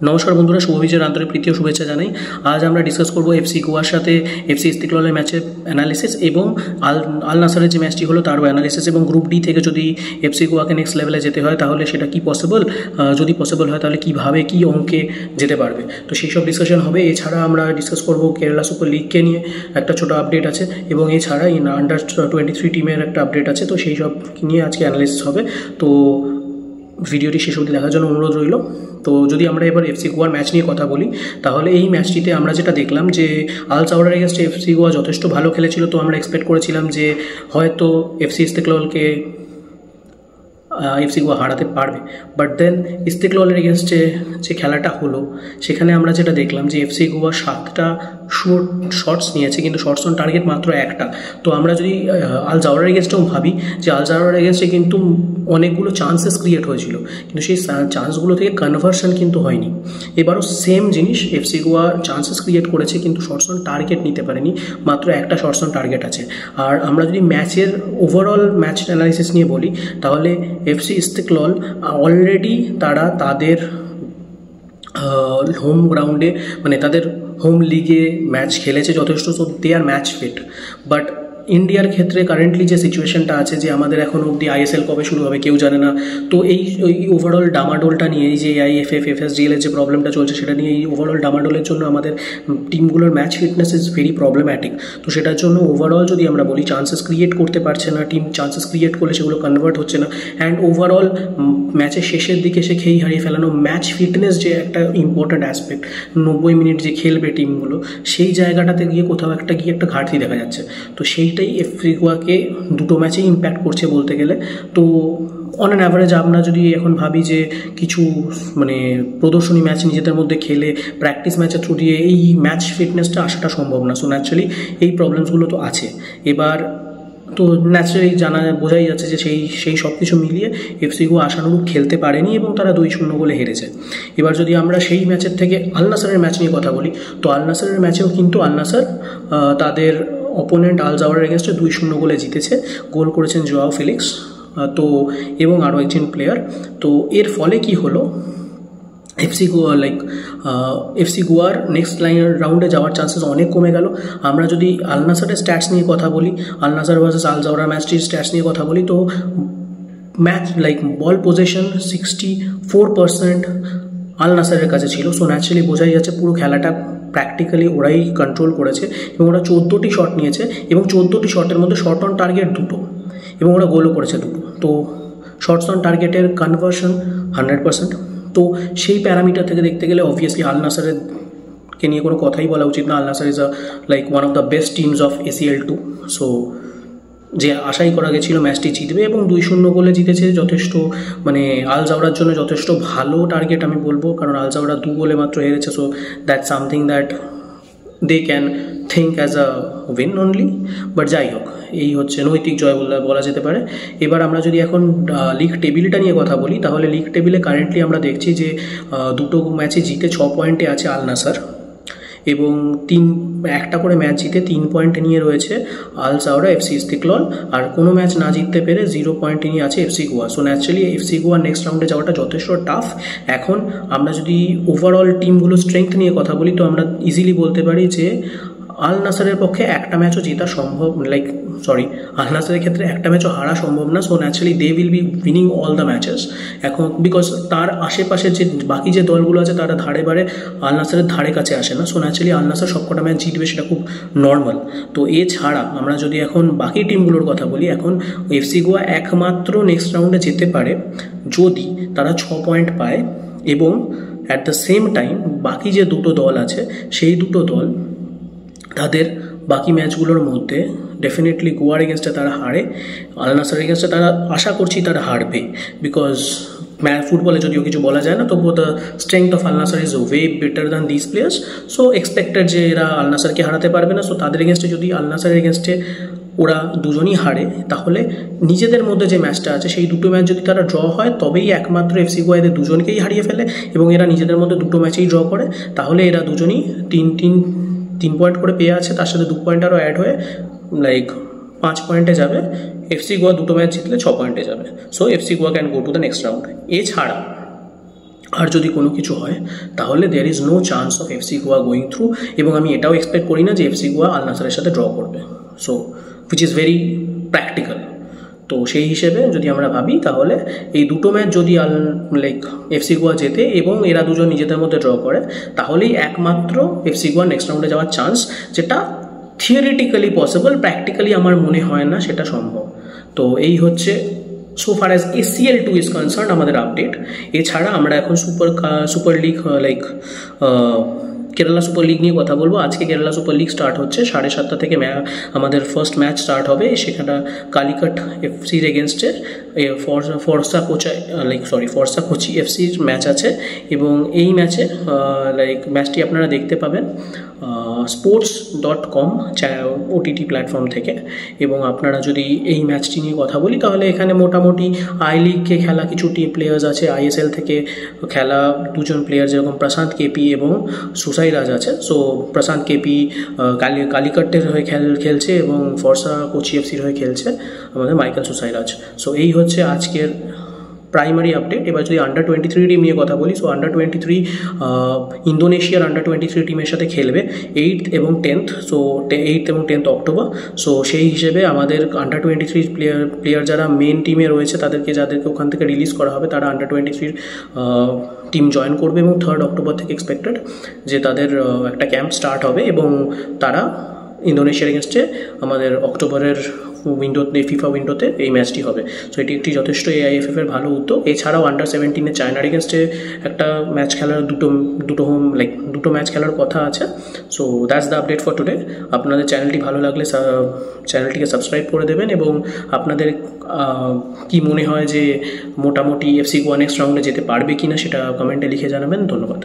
নমস্কার বন্ধুরা, শুভ বিজয়ের আন্তরিক প্রীতি ও শুভেচ্ছা জানাই। আজ আমরা ডিসকাস করব এফসি গোয়ার সাথে এফসি ইস্তিকলালের ম্যাচের অ্যানালিসিস এবং আল নাসরের যে ম্যাচটি হলো তারও অ্যানালিসিস, এবং গ্রুপ ডি থেকে যদি এফসি গোয়াকে নেক্সট লেভেলে যেতে হয় তাহলে সেটা কি পসিবল, যদি পসিবল হয় তাহলে কীভাবে কী অঙ্কে যেতে পারবে, তো সেই সব ডিসকাশন হবে। এছাড়া আমরা ডিসকাস করব কেরালা সুপার লিগকে নিয়ে একটা ছোটো আপডেট আছে, এবং এছাড়া আন্ডার 23 টিমের একটা আপডেট আছে, তো সেই সব নিয়ে আজকে অ্যানালিসিস হবে। তো ভিডিওটি শেষ অবধি দেখার জন্য অনুরোধ রইল। তো যদি আমরা এবার এফসি গোয়ার ম্যাচ নিয়ে কথা বলি, তাহলে এই ম্যাচটিতে আমরা যেটা দেখলাম যে আল সাওয়ারের এগেনস্টে এফসি গোয়া যথেষ্ট ভালো খেলেছিল। তো আমরা এক্সপেক্ট করেছিলাম যে হয়তো এফসি ইস্তিকলালকে এফসি গোয়া হারাতে পারবে, বাট দেন ইস্তিকলালের এগেনস্টে যে খেলাটা হলো সেখানে আমরা যেটা দেখলাম যে এফসি গোয়া 7টা শর্টস নিয়েছে, কিন্তু শর্টস অন টার্গেট মাত্র একটা। তো আমরা যদি আল জাওয়ারের এগেনস্টেও ভাবি যে আল জাওয়ারের এগেনস্টে কিন্তু অনেকগুলো চান্সেস ক্রিয়েট হয়েছিল, কিন্তু সেই চান্সগুলো থেকে কনভার্সন কিন্তু হয়নি। এবারও সেম জিনিস, এফসি গোয়া চান্সেস ক্রিয়েট করেছে কিন্তু শর্টস অন টার্গেট নিতে পারেনি, মাত্র একটা শর্টস অন টার্গেট আছে। আর আমরা যদি ম্যাচের ওভারঅল ম্যাচ অ্যানালাইসিস নিয়ে বলি, তাহলে এফসি ইস্তিকলাল অলরেডি তারা তাদের হোম গ্রাউন্ডে মানে তাদের হোম লিগে ম্যাচ খেলেছে যথেষ্ট, so they are match fit. But ইন্ডিয়ার ক্ষেত্রে কারেন্টলি যে সিচুয়েশনটা আছে যে আমাদের এখন অবধি আইএসএল কবে শুরু হবে কেউ জানে না, তো এই ওভারঅল ডামাডোলটা নিয়ে, এই যে আইএফএফ এফএসডিএলের যে প্রবলেমটা চলছে সেটা নিয়ে, এই ওভারঅল ডামাডোলের জন্য আমাদের টিমগুলোর match fitness is very problematic. তো সেটার জন্য ওভারঅল যদি আমরা বলি, চান্সেস ক্রিয়েট করতে পারছে না টিম, চান্সেস ক্রিয়েট করলে সেগুলো কনভার্ট হচ্ছে না, অ্যান্ড ওভারঅল ম্যাচের শেষের দিকে সে খেই হারিয়ে ফেলানো। ম্যাচ ফিটনেস যে একটা ইম্পর্ট্যান্ট অ্যাসপেক্ট, 90 মিনিট যে খেলবে টিমগুলো, সেই জায়গাটাতে গিয়ে কোথাও একটা ঘাটতি দেখা যাচ্ছে। তো সেইটাই এফসি গোয়াকে দুটো ম্যাচেই ইম্প্যাক্ট করছে বলতে গেলে। তো অন অ্যান অ্যাভারেজ আমরা যদি এখন ভাবি যে কিছু মানে প্রদর্শনী ম্যাচ নিজেদের মধ্যে খেলে প্র্যাকটিস ম্যাচের থ্রু দিয়ে এই ম্যাচ ফিটনেসটা আসাটা সম্ভব না। সো ন্যাচারালি এই প্রবলেমসগুলো তো আছে। এবার তো ন্যাচারালি বোঝাই যাচ্ছে যে সেই সব কিছু মিলিয়ে এফসি গোয়া আশানুরূপ খেলতে পারেনি এবং তারা 2-0 গোলে হেরেছে। এবার যদি আমরা সেই ম্যাচের থেকে আল নাসরের ম্যাচ নিয়ে কথা বলি, তো আল নাসরের ম্যাচেও কিন্তু আল নাসর তাদের অপোনেন্ট আল জাওয়ারের এগেনস্টে 2-0 গোলে জিতেছে। গোল করেছেন জোয়াও ফেলিক্স তো এবং আরও একজন প্লেয়ার। তো এর ফলে কি হলো, এফসি গোয়ার নেক্সট রাউন্ডে যাওয়ার চান্সেস অনেক কমে গেল। আমরা যদি আল নাসরের স্ট্যাটস নিয়ে কথা বলি, আল নাসর ভার্সেস আল জাওরা ম্যাচটির স্ট্যাটস নিয়ে কথা বলি, তো ম্যাচ বল পজিশন 64% আল নাসরের কাছে ছিল। সো ন্যাচারালি বোঝাই যাচ্ছে পুরো খেলাটা প্র্যাকটিক্যালি ওরাই কন্ট্রোল করেছে, এবং ওরা 14টি শট নিয়েছে, এবং 14টি শটের মধ্যে শট অন টার্গেট 2টো, এবং ওরা গোলও করেছে 2টো। তো শটস অন টার্গেটের কনভার্সন 100%। তো সেই প্যারামিটার থেকে দেখতে গেলে অবভিয়াসলি আল নাসরকে নিয়ে কোনো কথাই বলা উচিত না। Al Nassr is one of the best teams of ACL2। So যে আশাই করা গেছিলো ম্যাচটি জিতবে, এবং 2-0 গোলে জিতেছে। যথেষ্ট মানে আল জাওরার জন্য যথেষ্ট ভালো টার্গেট আমি বলবো, কারণ আল জাওরা 2 গোলে মাত্র হেরেছে। So that's something that they can think as a win only. But যাই হোক, এই হচ্ছে নৈতিক জয় বলা যেতে পারে। এবার আমরা যদি এখন লিগ টেবিলটা নিয়ে কথা বলি, তাহলে লিগ টেবিলে কারেন্টলি আমরা দেখছি যে 2টো ম্যাচে জিতে 6 পয়েন্টে আছে আল নাসর, এবং একটা করে ম্যাচ জিতে 3 পয়েন্ট নিয়ে রয়েছে আল জাওরা এফসি ইস্তিকলাল, আর কোনো ম্যাচ না জিততে পেরে 0 পয়েন্ট নিয়ে আছে FC Goa. So naturally FC Goa next রাউন্ডে যাওয়াটা যথেষ্ট টাফ। এখন আমরা যদি ওভারঅল টিমগুলো স্ট্রেংথ নিয়ে কথা বলি, তো আমরা ইজিলি বলতে পারি যে আল নাসরের পক্ষে একটা ম্যাচও জেতা সম্ভব, আল নাসরের ক্ষেত্রে একটা ম্যাচও হারা সম্ভব না। So naturally they will be winning all the matches এখন, বিকজ তার আশেপাশে যে বাকি যে দলগুলো আছে তারা ধারে বারে আল নাসরের ধারে কাছে আসে না। সো ন্যাচারালি আল নাসর সবকটা ম্যাচ জিতবে, সেটা খুব নর্মাল। তো এছাড়া আমরা যদি এখন বাকি টিমগুলোর কথা বলি, এখন এফসি গোয়া একমাত্র নেক্সট রাউন্ডে যেতে পারে যদি তারা 6 পয়েন্ট পায়, এবং অ্যাট দ্য সেম টাইম বাকি যে 2টো দল আছে সেই 2টো দল তাদের বাকি ম্যাচগুলোর মধ্যে ডেফিনেটলি গোয়ার এগেনস্টে তারা হারে, আল নাসরের এগেনস্টে তারা আশা করছি তারা হারবে, বিকজ ফুটবলে যদিও কিছু বলা যায় না, তবুও the strength of Al Nassr is way better than this players. So expected যে এরা আল নাসরকে হারাতে পারবে না। সো তাদের এগেনস্টে যদি আল নাসরের এগেনস্টে ওরা দুজনই হারে, তাহলে নিজেদের মধ্যে যে ম্যাচটা আছে সেই 2টো ম্যাচ যদি তারা ড্র হয়, তবেই একমাত্র এফসি গোয়া এদের দুজনকেই হারিয়ে ফেলে, এবং এরা নিজেদের মধ্যে 2টো ম্যাচেই ড্র করে, তাহলে এরা দুজনই 3 পয়েন্ট করে পেয়ে আছে, তার সাথে 2 পয়েন্ট আরও অ্যাড হয়ে 5 পয়েন্টে যাবে। এফসি গোয়া 2টো ম্যাচ জিতলে 6 পয়েন্টে যাবে। So FC Goa can go to the next round. এছাড়া আর যদি কোনো কিছু হয় তাহলে there is no chance of FC Goa going through, এবং আমি এটাও এক্সপেক্ট করি না যে এফসি গোয়া আল নাসরের সাথে ড্র করবে, so which is very practical. তো সেই হিসেবে যদি আমরা ভাবি তাহলে এই দুটো ম্যাচ যদি এফসি গোয়া জেতে এবং এরা দুজন নিজেদের মধ্যে ড্র করে, তাহলেই একমাত্র এফসি গোয়া নেক্সট রাউন্ডে যাওয়ার চান্স, যেটা থিওরিটিক্যালি পসিবল, প্র্যাকটিক্যালি আমার মনে হয় না সেটা সম্ভব। তো এই হচ্ছে so far as ACL2 is concern আমাদের আপডেট। এছাড়া আমরা এখন super league Kerala super league নিয়ে কথা বলবো। আজকে কেরালা সুপার লিগ স্টার্ট হচ্ছে 7:30 থেকে আমাদের ফার্স্ট ম্যাচ স্টার্ট হবে, সেখানে কালিকট এফসির এগেনস্টে ফরসা কোচি এফসির ম্যাচ আছে, এবং এই ম্যাচে ম্যাচটি আপনারা দেখতে পাবেন sports.com OTT প্ল্যাটফর্ম থেকে। এবং আপনারা যদি এই ম্যাচটি নিয়ে কথা বলি তাহলে এখানে মোটামুটি আই লিগকে খেলা কিছু প্লেয়ার্স আছে, ISL থেকে খেলা দুজন প্লেয়ার যেরকম প্রশান্ত কেপি এবং সুসাইরাজ আছে। সো প্রশান্ত কেপি কালিকটের হয়ে খেলছে এবং ফরসা কোচি এফসির হয়ে খেলছে আমাদের মাইকেল সুসাইরাজ। সো এই হচ্ছে আজকের প্রাইমারি আপডেট। এবার যদি আন্ডার-23 টিম নিয়ে কথা বলি, সো আন্ডার-23 ইন্দোনেশিয়ার আন্ডার-23 টিমের সাথে খেলবে 8th এবং 10th, সো 8th এবং 10th অক্টোবর। সো সেই হিসেবে আমাদের আন্ডার-23 প্লেয়ার যারা মেন টিমে রয়েছে যাদেরকে ওখান থেকে রিলিজ করা হবে, তারা আন্ডার-23 টিম জয়েন করবে এবং 3rd অক্টোবর থেকে এক্সপেক্টেড যে তাদের একটা ক্যাম্প স্টার্ট হবে এবং তারা ইন্দোনেশিয়ার এগেনস্টে আমাদের অক্টোবরের ফিফা উইন্ডোতে এই ম্যাচটি হবে। সো এটি একটি যথেষ্ট AIFF এর ভালো উদ্যোগ। এছাড়াও আন্ডার-17 চায়নার এগেনস্টে একটা ম্যাচ খেলার দুটো ম্যাচ খেলার কথা আছে। So that's the update for today. আপনাদের চ্যানেলটি ভালো লাগলে চ্যানেলটিকে সাবস্ক্রাইব করে দেবেন, এবং আপনাদের কি মনে হয় যে মোটামুটি এফসি গোয়া নেক্সট রাউন্ডে যেতে পারবে কিনা সেটা কমেন্টে লিখে জানাবেন। ধন্যবাদ।